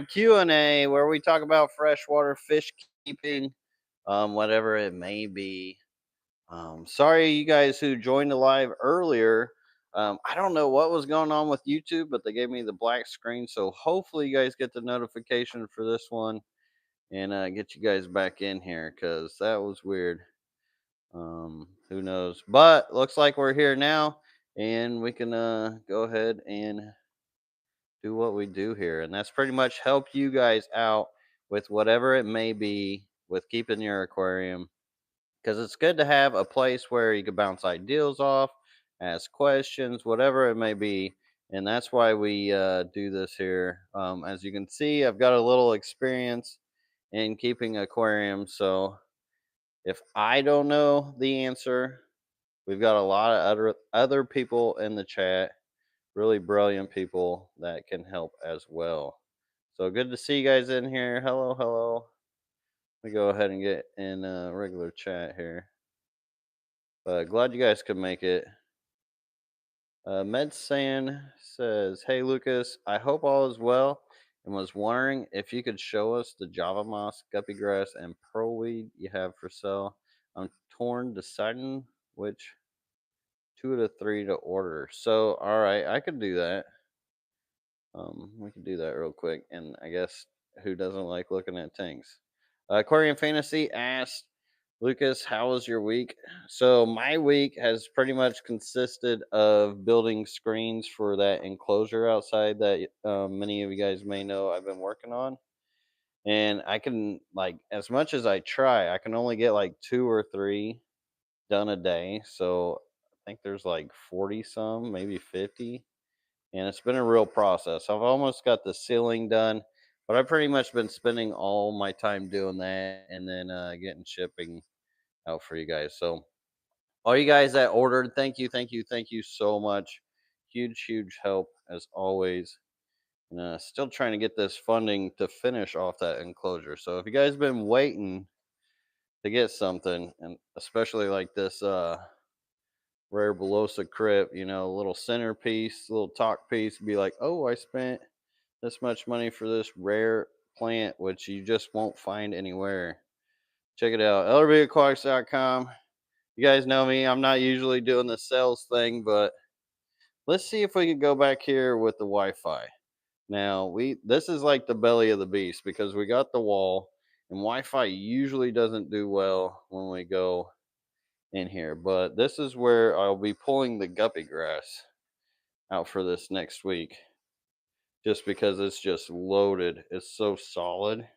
Q&A where we talk about freshwater fish keeping, whatever it may be. Sorry, you guys who joined the live earlier. I don't know what was going on with YouTube, but they gave me the black screen. So hopefully, you guys get the notification for this one and get you guys back in here because that was weird. Who knows? But looks like we're here now, and we can go ahead and do what we do here. And that's pretty much help you guys out with whatever it may be with keeping your aquarium. Because it's good to have a place where you can bounce ideas off, ask questions, whatever it may be. And that's why we do this here. As you can see, I've got a little experience in keeping aquariums. So if I don't know the answer, we've got a lot of other people in the chat, really brilliant people that can help as well. So good to see you guys in here. Hello, hello. Let me go ahead and get in a regular chat here. But glad you guys could make it. Medsan says, "Hey Lucas, I hope all is well, and was wondering if you could show us the Java moss, guppy grass, and pearlweed you have for sale. I'm torn deciding which two of the three to order. So, all right, I could do that. We can do that real quick. And I guess who doesn't like looking at tanks? Aquarium Fantasy asked, Lucas, how was your week? So my week has pretty much consisted of building screens for that enclosure outside that many of you guys may know I've been working on. And I can, like, as much as I try, I can only get like two or three done a day. So I think there's like 40 some, maybe 50, and it's been a real process. I've almost got the ceiling done, but I've pretty much been spending all my time doing that and then getting shipping out for you guys. So, all you guys that ordered, thank you, thank you, thank you so much. Huge, huge help as always. And still trying to get this funding to finish off that enclosure. So, if you guys been waiting to get something, and especially like this rare Belosa crypt, a little centerpiece, little talk piece, be like, oh, I spent this much money for this rare plant, which you just won't find anywhere. Check it out, LRBAquatics.com. You guys know me. I'm not usually doing the sales thing, but let's see if we can go back here with the Wi-Fi. Now, this is like the belly of the beast because we got the wall, and Wi-Fi usually doesn't do well when we go in here. But this is where I'll be pulling the guppy grass out for this next week, just because it's just loaded. It's so solid.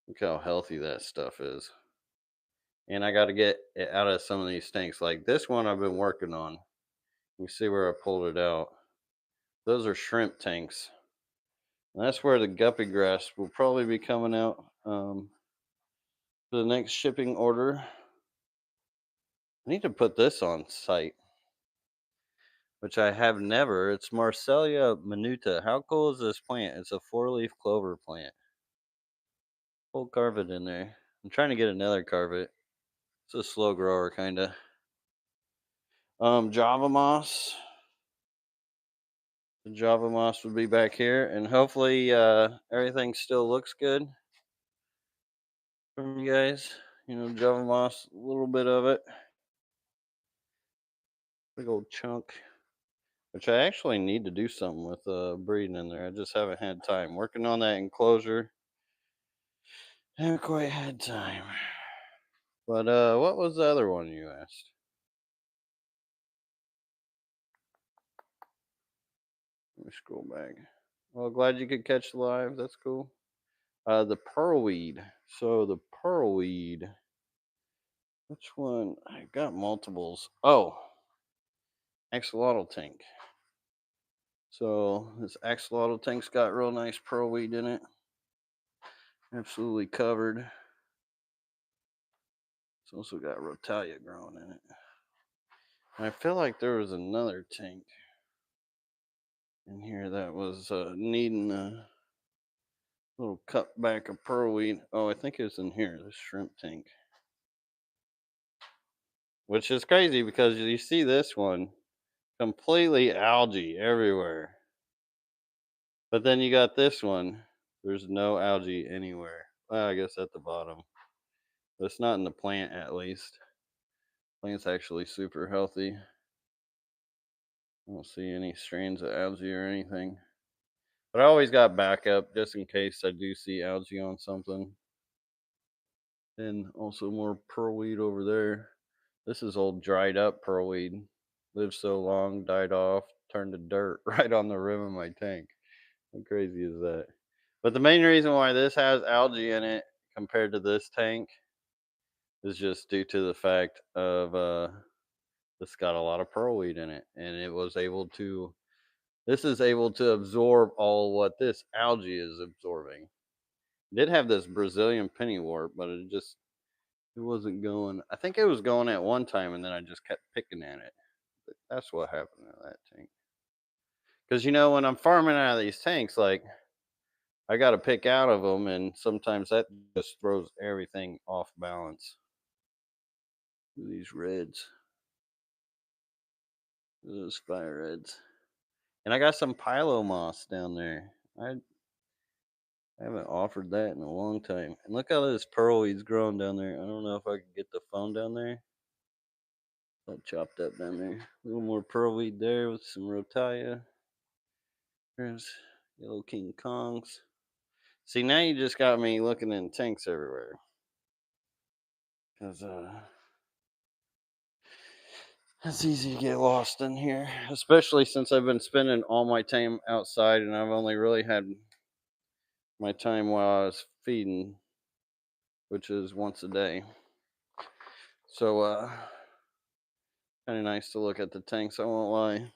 Look how healthy that stuff is. And I got to get it out of some of these tanks. Like this one I've been working on. You see where I pulled it out. Those are shrimp tanks. And that's where the guppy grass will probably be coming out for the next shipping order. I need to put this on site, which I have never. It's Marcellia minuta. How cool is this plant? It's a 4-leaf clover plant. Full carpet in there. I'm trying to get another carpet. It's a slow grower, kind of. Java moss. The Java moss would be back here, and hopefully everything still looks good from you guys. Java moss, a little bit of it, big old chunk. Which I actually need to do something with breeding in there. I just haven't had time. Working on that enclosure, haven't quite had time. But what was the other one you asked? Let me scroll back. Well, glad you could catch the live. That's cool. The pearlweed. So the pearlweed. Which one? I got multiples. Oh, axolotl tank. So this axolotl tank's got real nice pearlweed in it. Absolutely covered. It's also got rotalia growing in it. And I feel like there was another tank in here that was needing a little cut back of pearlweed. Oh, I think it's in here, this shrimp tank. Which is crazy because you see this one, completely algae everywhere. But then you got this one. There's no algae anywhere. Well, I guess at the bottom. But it's not in the plant, at least. Plant's actually super healthy. I don't see any strains of algae or anything. But I always got backup just in case I do see algae on something. And also more pearlweed over there. This is old dried up pearlweed. Lived so long, died off, turned to dirt right on the rim of my tank. How crazy is that? But the main reason why this has algae in it compared to this tank is just due to the fact of it's got a lot of pearlweed in it, and it was able to. This is able to absorb all what this algae is absorbing. It did have this Brazilian pennywort, but it wasn't going. I think it was going at one time, and then I just kept picking at it. But that's what happened to that tank. Because when I'm farming out of these tanks, like I got to pick out of them, and sometimes that just throws everything off balance. These reds, those fire reds, and I got some pilo moss down there. I haven't offered that in a long time. And look how this pearlweed's growing down there. I don't know if I can get the phone down there. All chopped up down there. A little more pearlweed there with some rotaya. There's yellow King Kongs. See, now you just got me looking in tanks everywhere. Because it's easy to get lost in here, especially since I've been spending all my time outside and I've only really had my time while I was feeding, which is once a day. So, kind of nice to look at the tanks, I won't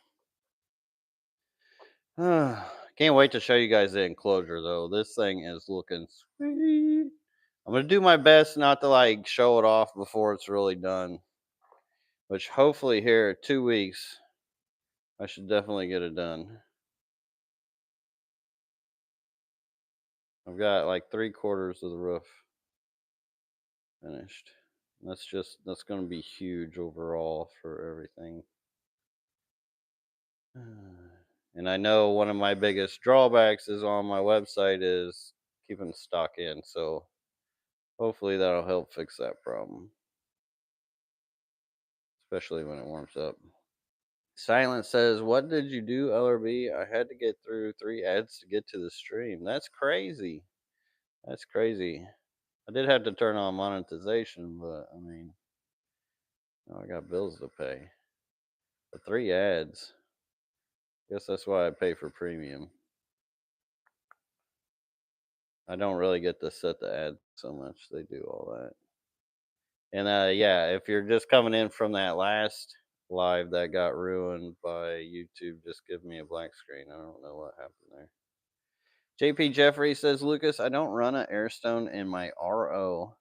lie. Can't wait to show you guys the enclosure, though. This thing is looking sweet. I'm going to do my best not to show it off before it's really done, which hopefully here 2 weeks, I should definitely get it done. I've got like 3/4 of the roof finished. That's going to be huge overall for everything. And I know one of my biggest drawbacks is on my website is keeping stock in, so hopefully that'll help fix that problem, especially when it warms up. Silence says, "What did you do, LRB? I had to get through 3 ads to get to the stream. That's crazy. That's crazy. I did have to turn on monetization, but I mean, I got bills to pay. The 3 ads. Guess that's why I pay for premium. I don't really get to set the ads so much. They do all that. And yeah, if you're just coming in from that last live that got ruined by YouTube, just give me a black screen. I don't know what happened there. JP Jeffrey says, Lucas, I don't run an airstone in my RO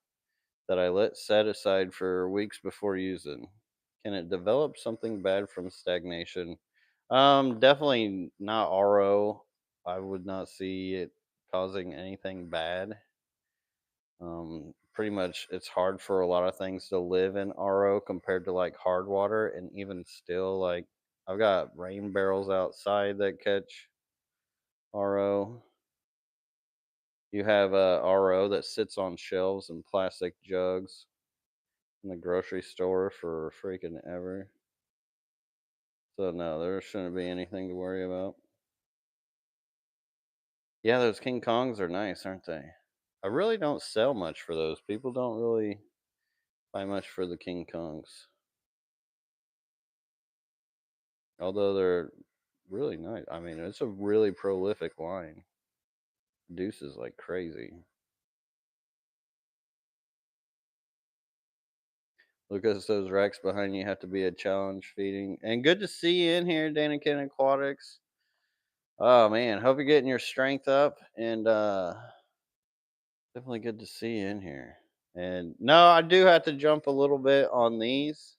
that I let set aside for weeks before using. Can it develop something bad from stagnation? Definitely not RO. I would not see it causing anything bad. Pretty much it's hard for a lot of things to live in RO compared to like hard water, and even still, like I've got rain barrels outside that catch RO. You have a RO that sits on shelves and plastic jugs in the grocery store for freaking ever. So no, there shouldn't be anything to worry about. Yeah, those King Kongs are nice, aren't they? I really don't sell much for those. People don't really buy much for the King Kongs. Although they're really nice. I mean, it's a really prolific line. Deuces like crazy. Look at those racks behind you have to be a challenge feeding. And good to see you in here, Daniken Aquatics. Oh man, hope you're getting your strength up, and definitely good to see you in here. And no, I do have to jump a little bit on these.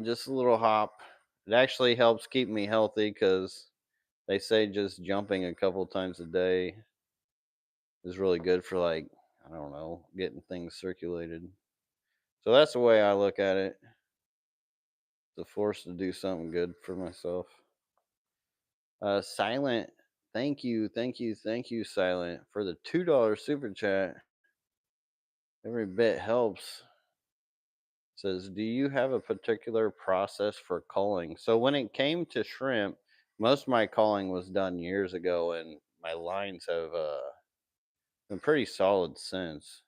Just a little hop. It actually helps keep me healthy because they say just jumping a couple times a day is really good for I don't know, getting things circulated. So that's the way I look at it. It's a force to do something good for myself. Silent thank you, Silent, for the $2 super chat. Every bit helps. Says, do you have a particular process for culling? So when it came to shrimp, most of my culling was done years ago, and my lines have been pretty solid since.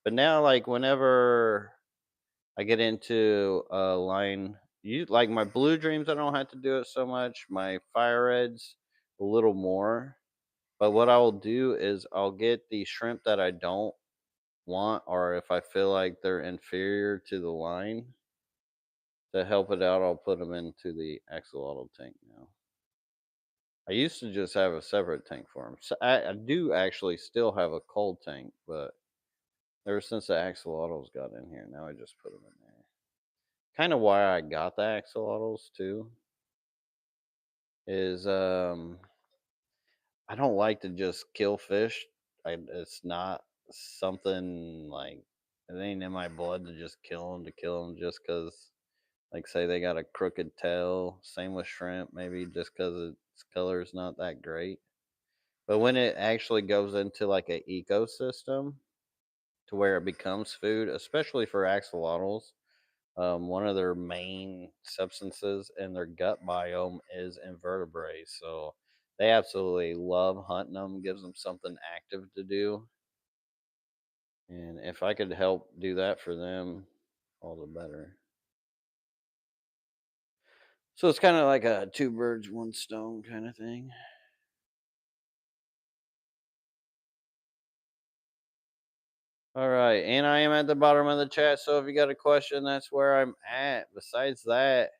But now, like whenever I get into a line, you like my blue dreams, I don't have to do it so much. My fire reds, a little more. But what I will do is I'll get the shrimp that I don't want, or if I feel like they're inferior to the line, to help it out, I'll put them into the axolotl tank now. I used to just have a separate tank for them. So I do actually still have a cold tank, but ever since the axolotls got in here, now I just put them in there. Kind of why I got the axolotls too is I don't like to just kill fish. It's not something like it ain't in my blood to just kill them just because, like, say they got a crooked tail. Same with shrimp, maybe just because its color is not that great. But when it actually goes into like an ecosystem to where it becomes food, especially for axolotls, one of their main substances in their gut biome is invertebrates. So they absolutely love hunting them, gives them something active to do. And if I could help do that for them, all the better. So it's kind of like a two birds, one stone kind of thing. All right. And I am at the bottom of the chat. So if you got a question, that's where I'm at. Besides that,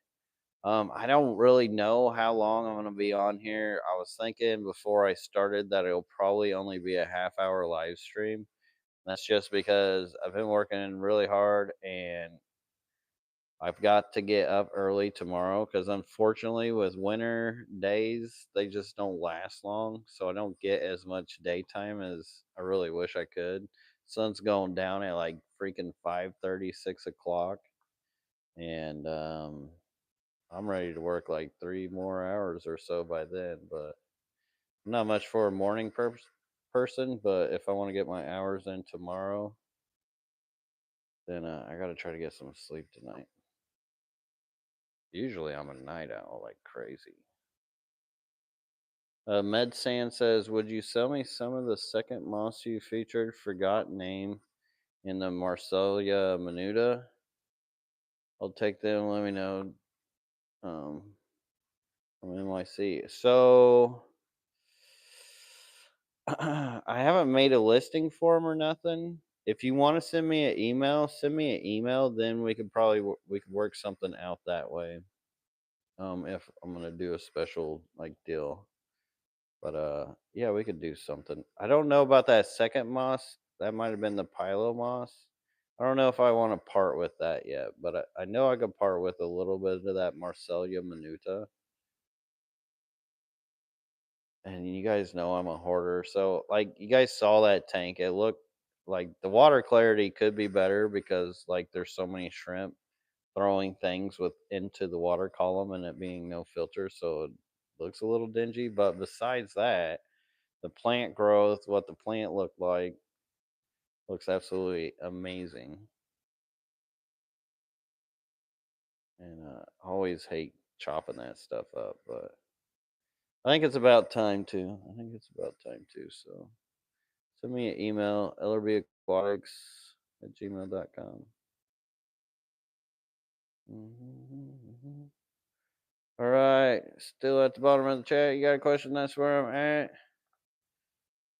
I don't really know how long I'm gonna be on here. I was thinking before I started that it'll probably only be a half-hour live stream. That's just because I've been working really hard and I've got to get up early tomorrow because unfortunately with winter days they just don't last long. So I don't get as much daytime as I really wish I could. Sun's going down at like freaking 5:30, 6 o'clock. And I'm ready to work like 3 more hours or so by then, but I'm not much for a person. But if I want to get my hours in tomorrow, then I got to try to get some sleep tonight. Usually I'm a night owl like crazy. Med Sand says, would you sell me some of the second moss you featured? Forgot name in the Marcellia minuta. I'll take them. Let me know. Um, from NYC. So I haven't made a listing for them or nothing. If you want to send me an email, send me an email. Then we could probably we could work something out that way. If I'm gonna do a special like deal, but yeah, we could do something. I don't know about that second moss. That might have been the Pilo moss. I don't know if I want to part with that yet, but I know I could part with a little bit of that Marcellia minuta. And you guys know I'm a hoarder. So, like, you guys saw that tank. It looked like the water clarity could be better because, like, there's so many shrimp throwing things with into the water column and it being no filter. So it looks a little dingy. But besides that, the plant growth, what the plant looked like, looks absolutely amazing. And I always hate chopping that stuff up. But I think it's about time too. I think it's about time too. So. Send me an email, lrbaquatics@gmail.com. Mm-hmm. All right. Still at the bottom of the chat. You got a question? That's where I'm at.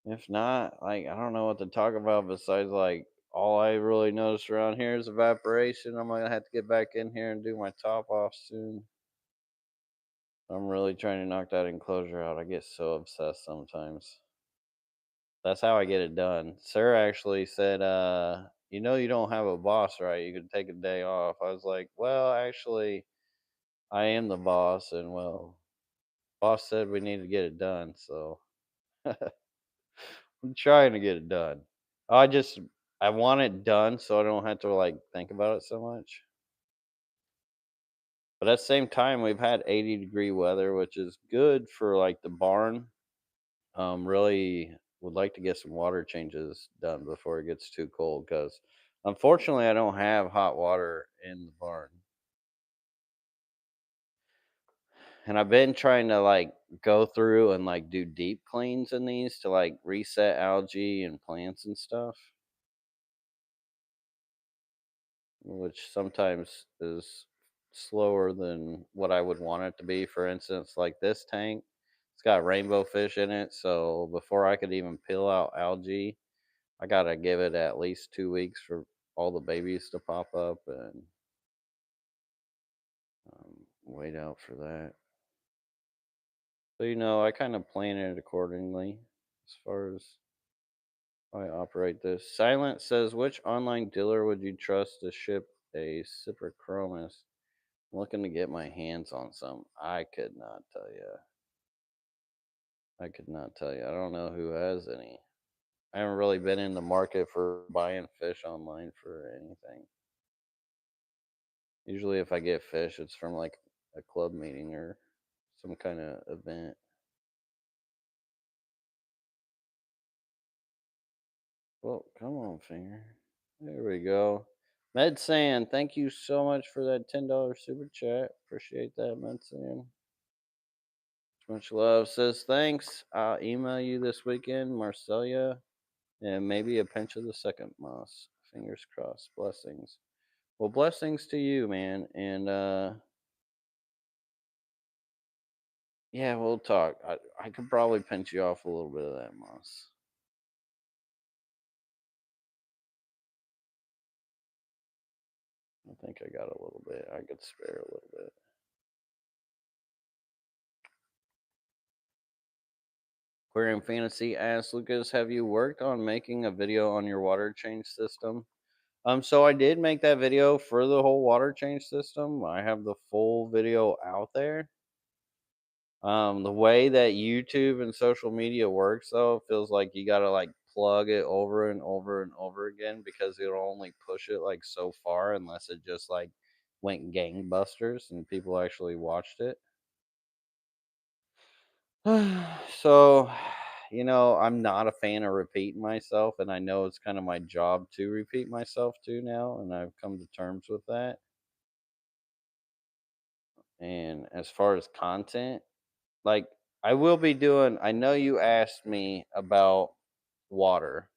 If not, like, I don't know what to talk about besides, like, all I really noticed around here is evaporation. I'm going to have to get back in here and do my top off soon. I'm really trying to knock that enclosure out. I get so obsessed sometimes. That's how I get it done. Sir actually said, you don't have a boss, right? You could take a day off. I was like, well, actually, I am the boss, and well, boss said we need to get it done, so I'm trying to get it done. I just I want it done so I don't have to like think about it so much. But at the same time, we've had 80-degree weather, which is good for like the barn. Really would like to get some water changes done before it gets too cold because unfortunately I don't have hot water in the barn. And I've been trying to like go through and like do deep cleans in these to like reset algae and plants and stuff, which sometimes is slower than what I would want it to be. For instance, like this tank, it's got rainbow fish in it, so before I could even peel out algae, I gotta give it at least 2 weeks for all the babies to pop up and wait out for that. So I kind of plan it accordingly as far as how I operate this. Silent says, which online dealer would you trust to ship a Cyprichromis? I'm looking to get my hands on some. I could not tell you. I could not tell you. I don't know who has any. I haven't really been in the market for buying fish online for anything. Usually, if I get fish, it's from like a club meeting or some kind of event. Well, come on, finger. There we go. Med Sand, thank you so much for that $10 super chat. Appreciate that, Med Sand. Much love. Says thanks. I'll email you this weekend, Marcelia, and maybe a pinch of the second moss. Fingers crossed. Blessings. Well, blessings to you, man. And yeah, we'll talk. I could probably pinch you off a little bit of that moss. I think I got a little bit. I could spare a little bit. Aquarium Fantasy asks Lucas, have you worked on making a video on your water change system? So I did make that video for the whole water change system. I have the full video out there. The way that YouTube and social media works though feels like you gotta like plug it over and over and over again because it'll only push it like so far unless it just like went gangbusters and people actually watched it. So, I'm not a fan of repeating myself, and I know it's kind of my job to repeat myself too now, and I've come to terms with that. And as far as content, like I will be doing, I know you asked me about water,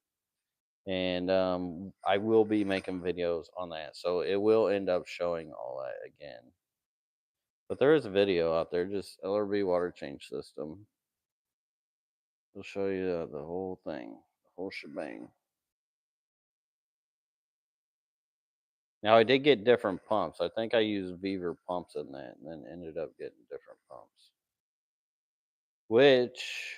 and I will be making videos on that, so it will end up showing all that again. But there is a video out there, just LRB water change system. It'll show you the whole thing, the whole shebang. Now I did get different pumps. I think I used Beaver pumps in that, and then ended up getting different pumps. Which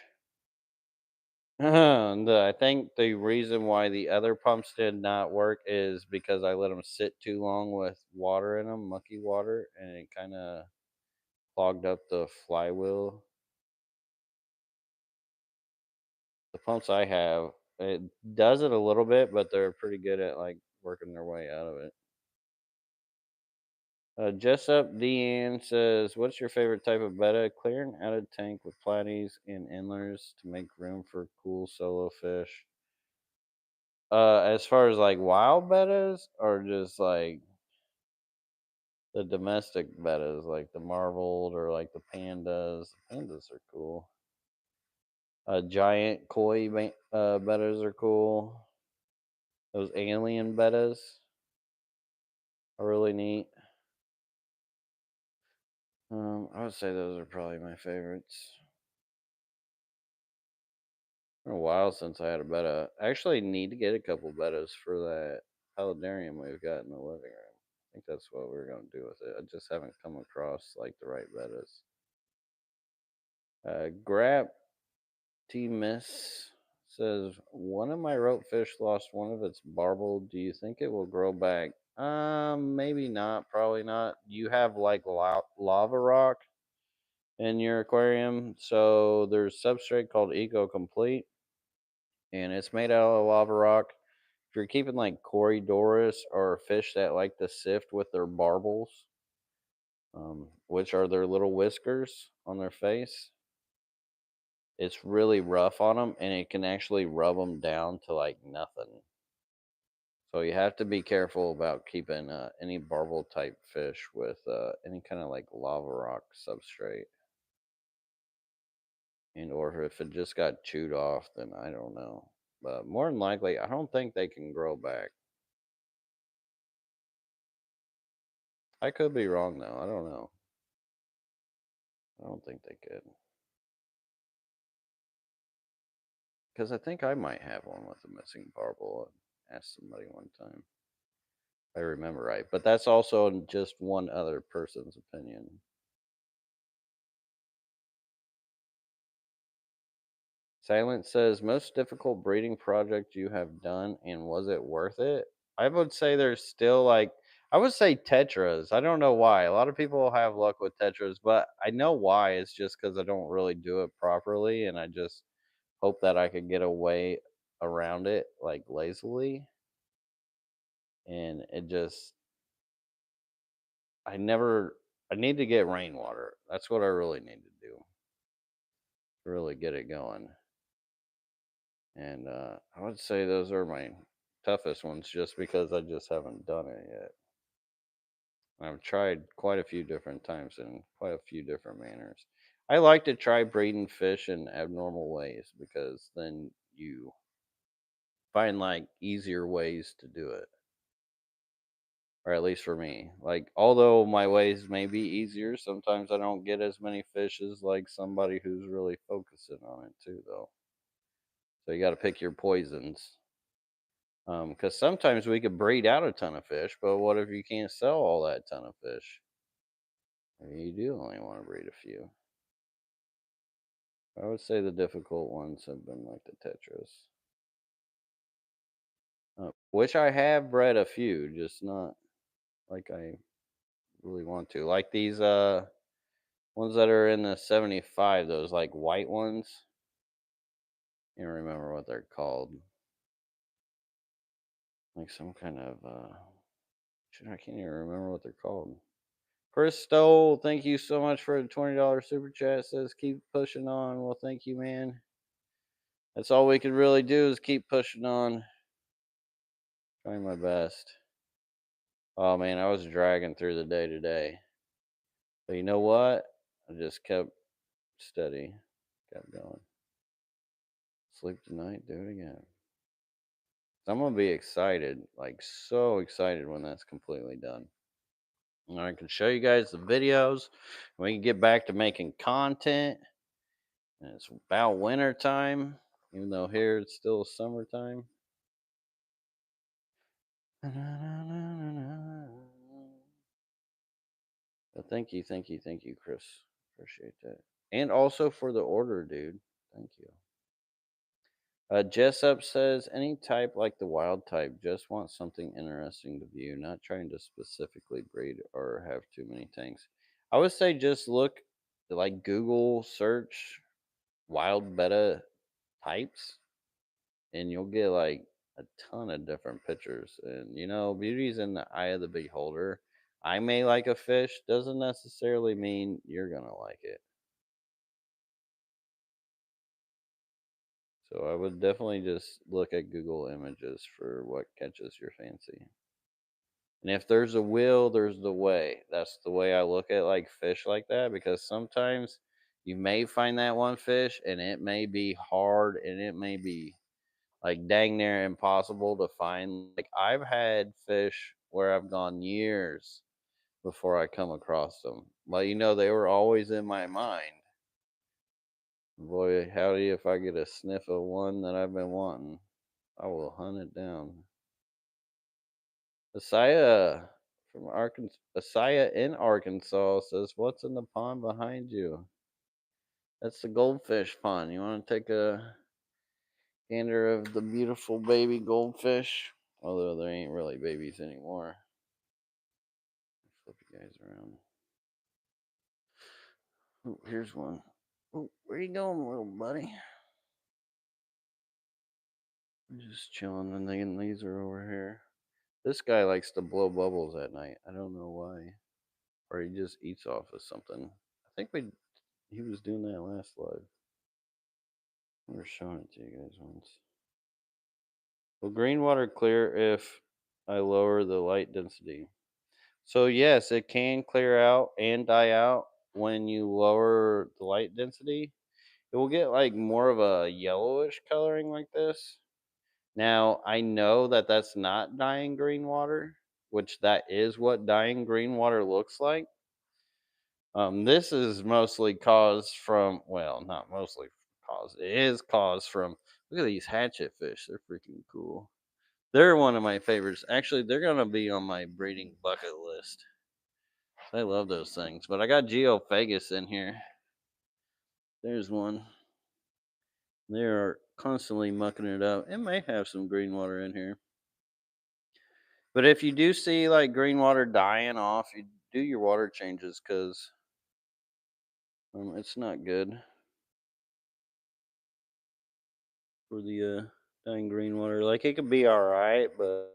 I think the reason why the other pumps did not work is because I let them sit too long with water in them, mucky water, and it kind of clogged up the flywheel. The pumps I have, it does it a little bit, but they're pretty good at like working their way out of it. Jessup Deanne says, "What's your favorite type of betta? Clear and out of tank with platies and endlers to make room for cool solo fish." As far as like wild bettas, or just like the domestic bettas, like the marbled or like the pandas. The pandas are cool. Giant koi bettas are cool. Those alien bettas are really neat. I would say those are probably my favorites. Been a while since I had a betta. I actually need to get a couple bettas for that paludarium we've got in the living room. I think that's what we're gonna do with it. I just haven't come across like the right bettas. Grab T Miss says one of my rope fish lost one of its barbel. Do you think it will grow back? Maybe not. Probably not. You have like lava rock in your aquarium, so there's substrate called Eco Complete, and it's made out of lava rock. If you're keeping like Corydoras or fish that like to sift with their barbels, which are their little whiskers on their face, it's really rough on them, and it can actually rub them down to like nothing. So you have to be careful about keeping any barbel type fish with any kind of like lava rock substrate. And or if it just got chewed off, then I don't know. But more than likely, I don't think they can grow back. I could be wrong though. I don't know. I don't think they could. Because I think I might have one with a missing barbel. I asked somebody one time. If I remember right. But that's also just one other person's opinion. Silent says, most difficult breeding project you have done, and was it worth it? I would say there's still like, I would say tetras. I don't know why. A lot of people have luck with tetras, but I know why. It's just because I don't really do it properly, and I just hope that I could get away around it like lazily. And it just, I need to get rainwater. That's what I really need to do to really get it going. And I would say those are my toughest ones just because I just haven't done it yet. I've tried quite a few different times in quite a few different manners. I like to try breeding fish in abnormal ways because then you find like easier ways to do it. Or at least for me. Like although my ways may be easier, sometimes I don't get as many fish as like somebody who's really focusing on it too though. So you got to pick your poisons. Because sometimes we could breed out a ton of fish, but what if you can't sell all that ton of fish? Maybe you do only want to breed a few. I would say the difficult ones have been like the tetras, which I have bred a few, just not like I really want to. Like these ones that are in the 75, those like white ones. I can't remember what they're called. Like some kind of shit, I can't even remember what they're called. Chris Stoll, thank you so much for the $20 super chat. Says keep pushing on. Well, thank you, man. That's all we could really do is keep pushing on. Trying my best. Oh man, I was dragging through the day today. But you know what? I just kept steady. Kept going. Sleep tonight, do it again. I'm gonna be excited, like so excited when that's completely done. And I can show you guys the videos. We can get back to making content. And it's about winter time, even though here it's still summertime. But thank you, Chris. Appreciate that. And also for the order, dude. Thank you. Jessup says, any type like the wild type, just want something interesting to view, not trying to specifically breed or have too many tanks. I would say just look, like Google search wild betta types, and you'll get like a ton of different pictures. And beauty's in the eye of the beholder. I may like a fish, doesn't necessarily mean you're gonna like it. So I would definitely just look at Google Images for what catches your fancy. And if there's a will, there's the way. That's the way I look at like fish like that, because sometimes you may find that one fish and it may be hard and it may be like dang near impossible to find. Like I've had fish where I've gone years before I come across them. But they were always in my mind. Boy, howdy if I get a sniff of one that I've been wanting, I will hunt it down. Asaya from Arkansas, Asaya in Arkansas says, "What's in the pond behind you?" That's the goldfish pond. You want to take a gander of the beautiful baby goldfish? Although there ain't really babies anymore. Flip you guys around. Oh, here's one. Oh, where you going, little buddy? I'm just chilling, and then these are over here. This guy likes to blow bubbles at night. I don't know why. Or he just eats off of something. I think he was doing that last live. We're showing it to you guys once. Will green water clear if I lower the light density? So yes, it can clear out and die out when you lower the light density. It will get like more of a yellowish coloring like this. Now, I know that that's not dying green water, which that is what dying green water looks like. This is mostly caused from, well, not mostly caused. It is caused from. Look at these hatchet fish. They're freaking cool. They're one of my favorites. Actually, they're gonna be on my breeding bucket list. I love those things. But I got Geophagus in here. There's one. They are constantly mucking it up. It may have some green water in here. But if you do see like green water dying off, you do your water changes because it's not good for the dying green water. Like it could be all right, but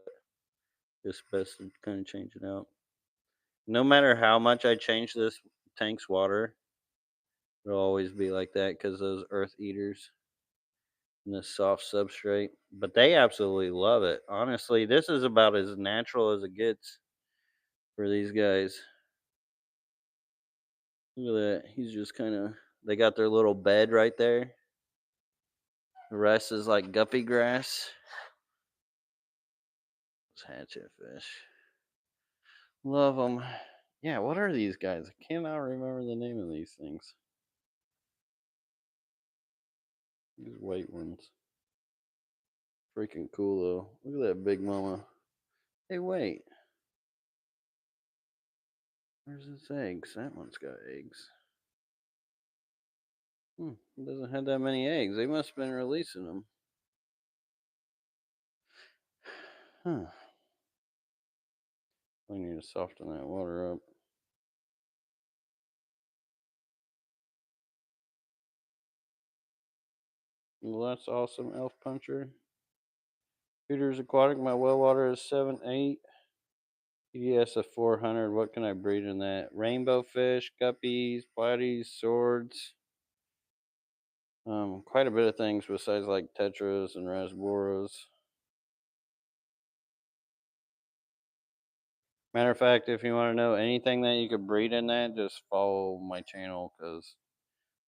it's best to kind of change it out. No matter how much I change this tank's water, it'll always be like that because those earth eaters and the soft substrate. But they absolutely love it. Honestly, this is about as natural as it gets for these guys. Look at that. He's just kind of. They got their little bed right there. The rest is like guppy grass. It's hatchet fish. Love them. Yeah, what are these guys? I cannot remember the name of these things. These white ones. Freaking cool though. Look at that big mama. Hey, wait. Where's its eggs? That one's got eggs. It doesn't have that many eggs. They must have been releasing them. Huh. I need to soften that water up. Well, that's awesome, Elf Puncher. Peter's Aquatic. My well water is 7.8. PDS of 400. What can I breed in that? Rainbow fish, guppies, platies, swords. Quite a bit of things besides like tetras and rasboras. Matter of fact, if you want to know anything that you could breed in that, just follow my channel because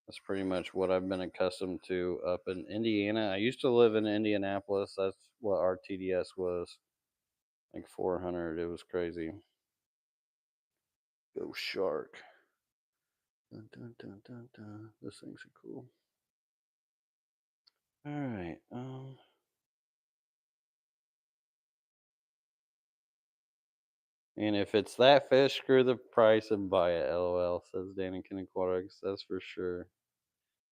that's pretty much what I've been accustomed to up in Indiana. I used to live in Indianapolis. That's what our TDS was. Like 400. It was crazy. Go shark. Dun, dun, dun, dun, dun. Those things are cool. All right. And if it's that fish, screw the price and buy it. LOL, says Daniken Aquatics. That's for sure.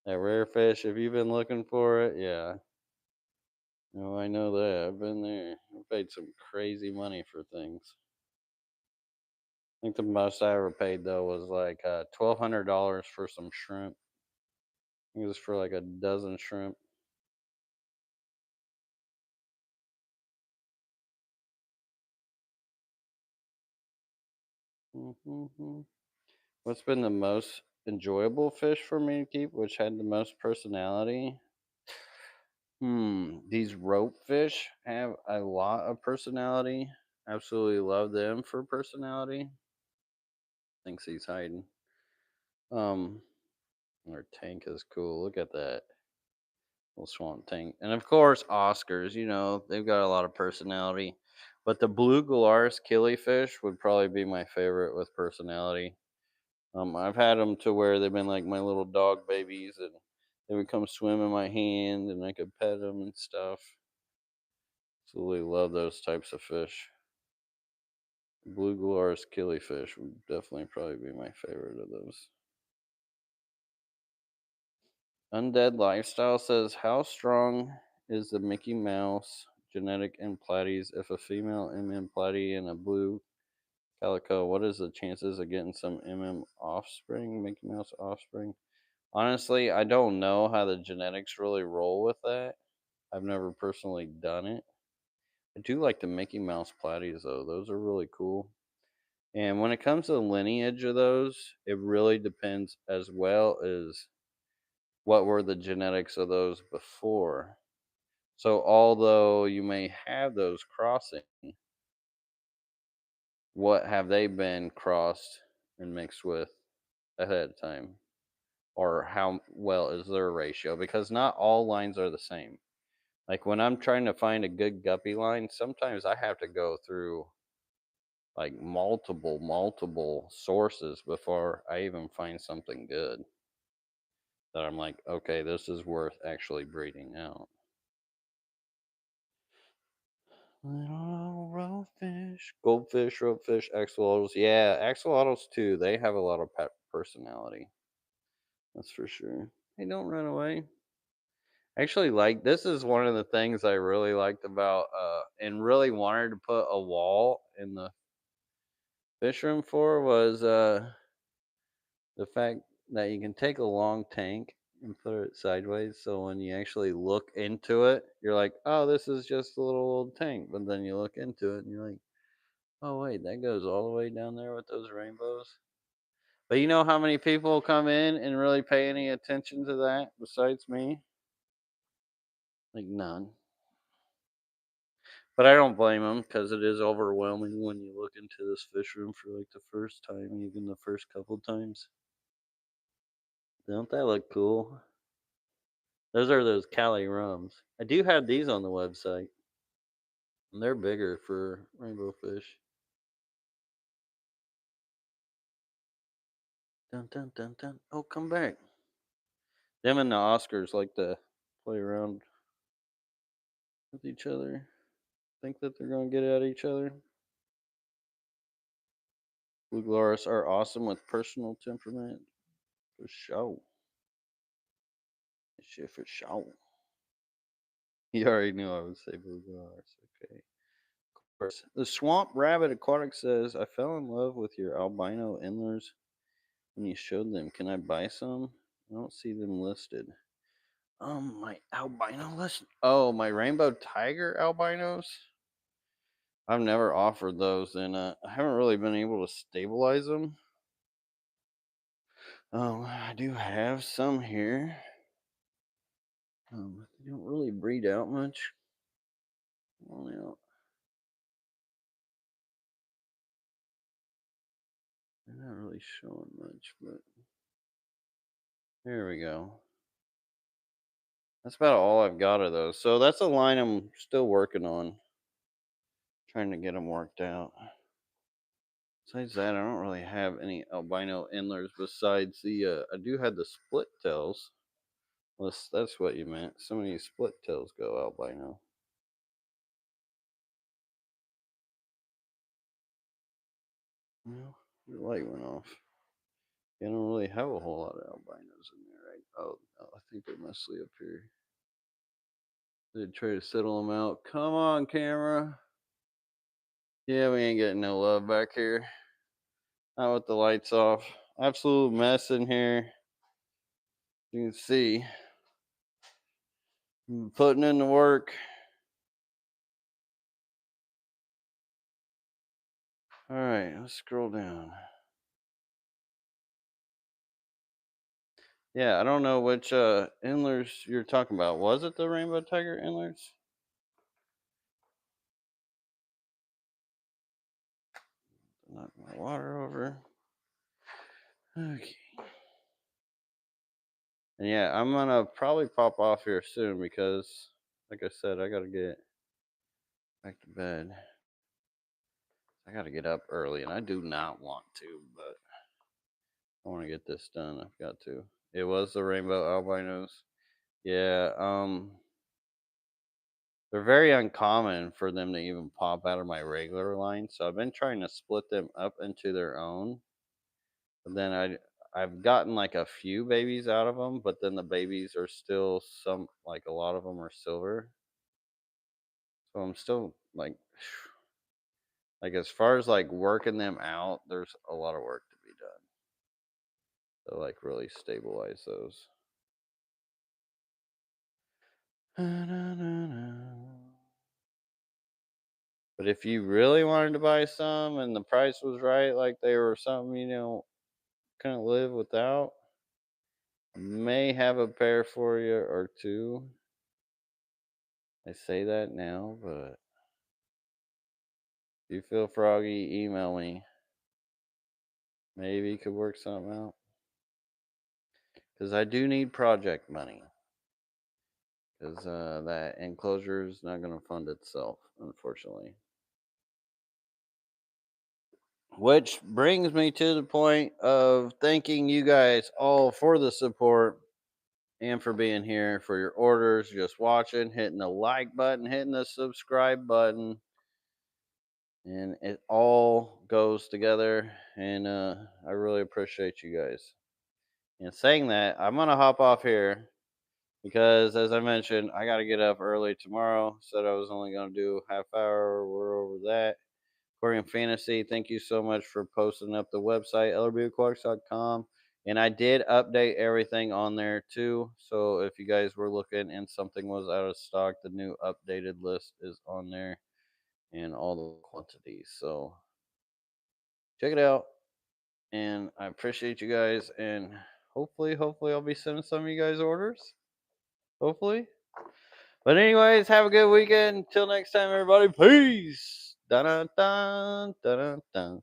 That rare fish, if you've been looking for it, yeah. No, I know that. I've been there. I paid some crazy money for things. I think the most I ever paid though was like $1,200 for some shrimp. It was for like a dozen shrimp. Hmm. What's been the most enjoyable fish for me to keep, which had the most personality? These rope fish have a lot of personality. Absolutely love them for personality. Thinks he's hiding. Um, our tank is cool. Look at that little swamp tank, and of course Oscars. You know they've got a lot of personality. But the blue Galaris killifish would probably be my favorite with personality. I've had them to where they've been like my little dog babies, and they would come swim in my hand, and I could pet them and stuff. Absolutely love those types of fish. Blue Galaris killifish would definitely probably be my favorite of those. Undead Lifestyle says, how strong is the Mickey Mouse genetic in platies? If a female MM platy and a blue calico, what is the chances of getting some MM offspring, Mickey Mouse offspring? Honestly, I don't know how the genetics really roll with that. I've never personally done it. I do like the Mickey Mouse platies though; those are really cool. And when it comes to the lineage of those, it really depends as well as what were the genetics of those before. So although you may have those crossing, what have they been crossed and mixed with ahead of time? Or how well is their ratio? Because not all lines are the same. Like when I'm trying to find a good guppy line, sometimes I have to go through like multiple sources before I even find something good that I'm like, okay, this is worth actually breeding out. Little roadfish, goldfish, roadfish, axolotls. Yeah, axolotls too. They have a lot of personality. That's for sure. Hey, don't run away. Actually, like this is one of the things I really liked about and really wanted to put a wall in the fish room for was the fact that you can take a long tank and put it sideways so when you actually look into it, you're like, oh, this is just a little old tank. But then you look into it and you're like, oh wait, that goes all the way down there with those rainbows. But you know how many people come in and really pay any attention to that besides me? Like none. But I don't blame them because it is overwhelming when you look into this fish room for like the first time, even the first couple times. Don't that look cool? Those are those Cali rums. I do have these on the website, and they're bigger for rainbow fish. Dun dun dun dun. Oh, come back. Them and the Oscars like to play around with each other. Think that they're gonna get at each other. Blue Glarus are awesome with personal temperament. For sure. Shit for sure. You already knew I would say Blue Glarus. Okay. Course. The Swamp Rabbit Aquatic says, I fell in love with your albino endlers when you showed them. Can I buy some? I don't see them listed. My albino list. Oh, my rainbow tiger albinos. I've never offered those, and I haven't really been able to stabilize them. I do have some here. They don't really breed out much. Only out. They're not really showing much, but there we go. That's about all I've got of those. So that's a line I'm still working on, trying to get them worked out. Besides that, I don't really have any albino endlers besides the. I do have the split tails. Unless that's what you meant. So many split tails go albino. Well, your light went off. You don't really have a whole lot of albinos in there, right? Oh, no, I think they're mostly up here. They try to settle them out. Come on, camera. Yeah, we ain't getting no love back here. Not with the lights off. Absolute mess in here. You can see. I'm putting in the work. All right, let's scroll down. Yeah, I don't know which endlers you're talking about. Was it the rainbow tiger endlers? Knock my water over. Okay. And yeah, I'm gonna probably pop off here soon because, like I said, I gotta get back to bed. I gotta get up early, and I do not want to, but I want to get this done. I've got to. It was the rainbow albinos. Yeah. They're very uncommon for them to even pop out of my regular line, so I've been trying to split them up into their own. But then I've gotten like a few babies out of them, but then the babies are still some like a lot of them are silver. So I'm still like as far as like working them out, there's a lot of work to be done to like really stabilize those. But if you really wanted to buy some and the price was right, like they were something couldn't live without, May have a pair for you or two. I say that now, but if you feel froggy, email me. Maybe you could work something out. Because I do need project money. Because that enclosure is not going to fund itself, unfortunately. Which brings me to the point of thanking you guys all for the support and for being here, for your orders, just watching, hitting the like button, hitting the subscribe button. And it all goes together. And I really appreciate you guys. And saying that, I'm going to hop off here because, as I mentioned, I got to get up early tomorrow. Said I was only going to do half hour. We're over that. Aquarium Fantasy, thank you so much for posting up the website, lrbaquatics.com. And I did update everything on there too. So if you guys were looking and something was out of stock, the new updated list is on there and all the quantities. So check it out. And I appreciate you guys. And hopefully I'll be sending some of you guys orders. Hopefully. But anyways, have a good weekend. Until next time, everybody. Peace. Dun dun dun dun dun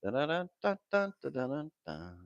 dun dun dun dun dun dun dun.